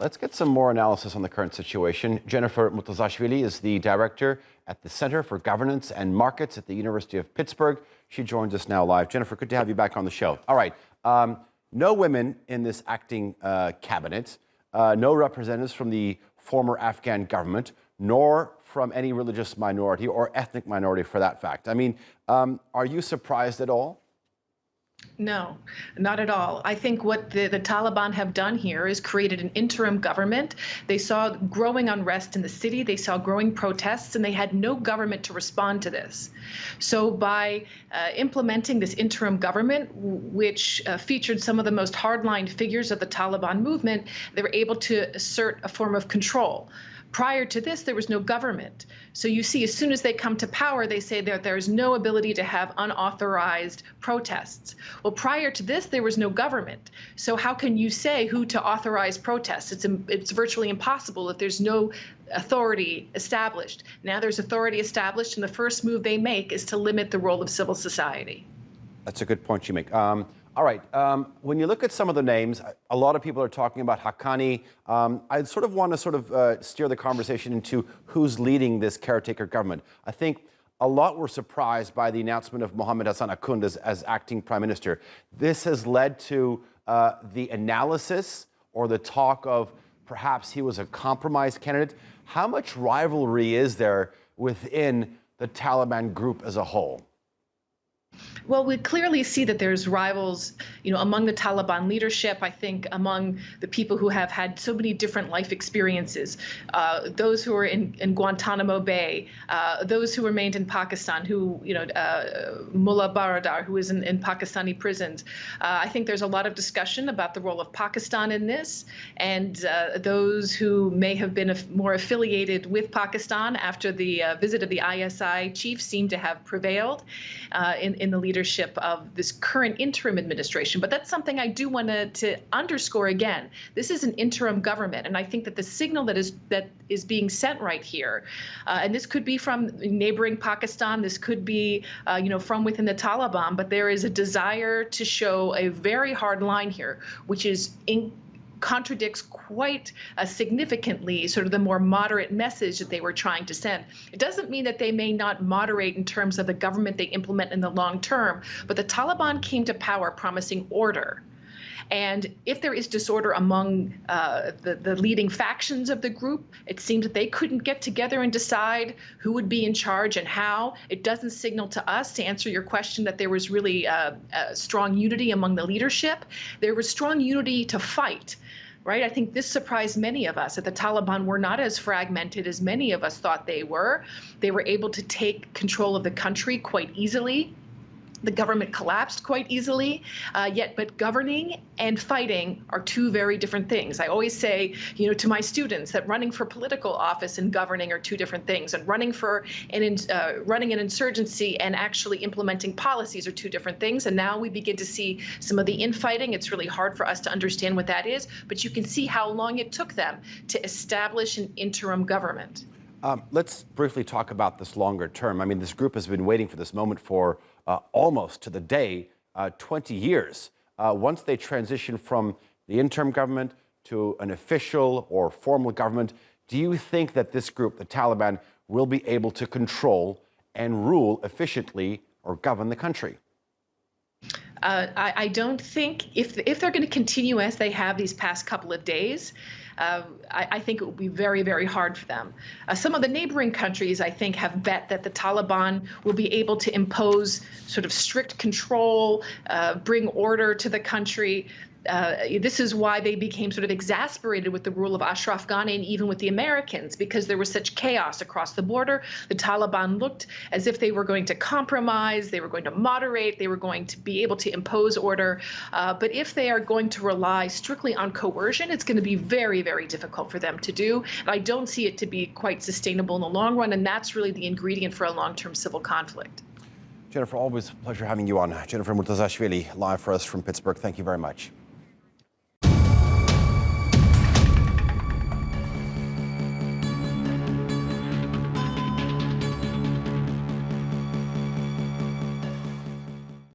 Let's get some more analysis on the current situation. Jennifer Murtazashvili is the director at the Center for Governance and Markets at the University of Pittsburgh. She joins us now live. Jennifer, good to have you back on the show. All right. No women in this acting cabinet, no representatives from the former Afghan government, nor from any religious minority or ethnic minority for that fact. I mean, are you surprised at all? No, not at all. I think what the Taliban have done here is created an interim government. They saw growing unrest in the city, they saw growing protests, and they had no government to respond to this. So by implementing this interim government, which featured some of the most hardline figures of the Taliban movement, they were able to assert a form of control. Prior to this, there was no government. So you see, as soon as they come to power, they say that there is no ability to have unauthorized protests. Well, prior to this, there was no government. So how can you say who to authorize protests? It's virtually impossible if there's no authority established. Now there's authority established, and the first move they make is to limit the role of civil society. That's a good point you make. All right. When you look at some of the names, a lot of people are talking about Haqqani. I sort of want to steer the conversation into who's leading this caretaker government. I think a lot were surprised by the announcement of Mohammed Hassan Akhundzada as acting prime minister. This has led to the analysis or the talk of perhaps he was a compromise candidate. How much rivalry is there within the Taliban group as a whole? Well, we clearly see that there's rivals, among the Taliban leadership. I think among the people who have had so many different life experiences, those who are in Guantanamo Bay, those who remained in Pakistan, Mullah Baradar, who is in Pakistani prisons. I think there's a lot of discussion about the role of Pakistan in this, and those who may have been more affiliated with Pakistan after the visit of the ISI chief seem to have prevailed in the leadership of this current interim administration. But that's something I do want to underscore again. This is an interim government, and I think that the signal that is being sent right here, and this could be from neighboring Pakistan, this could be from within the Taliban, but there is a desire to show a very hard line here, which is contradicts quite significantly sort of the more moderate message that they were trying to send. It doesn't mean that they may not moderate in terms of the government they implement in the long term, but the Taliban came to power promising order. And if there is disorder among the leading factions of the group, it seems that they couldn't get together and decide who would be in charge and how. It doesn't signal to us, to answer your question, that there was really strong unity among the leadership. There was strong unity to fight. Right? I think this surprised many of us, that the Taliban were not as fragmented as many of us thought they were. They were able to take control of the country quite easily. The government collapsed quite easily, but governing and fighting are two very different things. I always say, to my students that running for political office and governing are two different things, and running an insurgency and actually implementing policies are two different things. And now we begin to see some of the infighting. It's really hard for us to understand what that is, but you can see how long it took them to establish an interim government. Let's briefly talk about this longer term. I mean, this group has been waiting for this moment for almost to the day, 20 years. Once they transition from the interim government to an official or formal government, do you think that this group, the Taliban, will be able to control and rule efficiently or govern the country? I don't think, if they're going to continue as they have these past couple of days, I think it will be very, very hard for them. Some of the neighboring countries, I think, have bet that the Taliban will be able to impose sort of strict control, bring order to the country. This is why they became sort of exasperated with the rule of Ashraf Ghani and even with the Americans, because there was such chaos across the border. The Taliban looked as if they were going to compromise, they were going to moderate, they were going to be able to impose order. But if they are going to rely strictly on coercion, it's going to be very, very difficult for them to do. And I don't see it to be quite sustainable in the long run, and that's really the ingredient for a long-term civil conflict. Jennifer, always a pleasure having you on. Jennifer Murtazashvili, live for us from Pittsburgh. Thank you very much.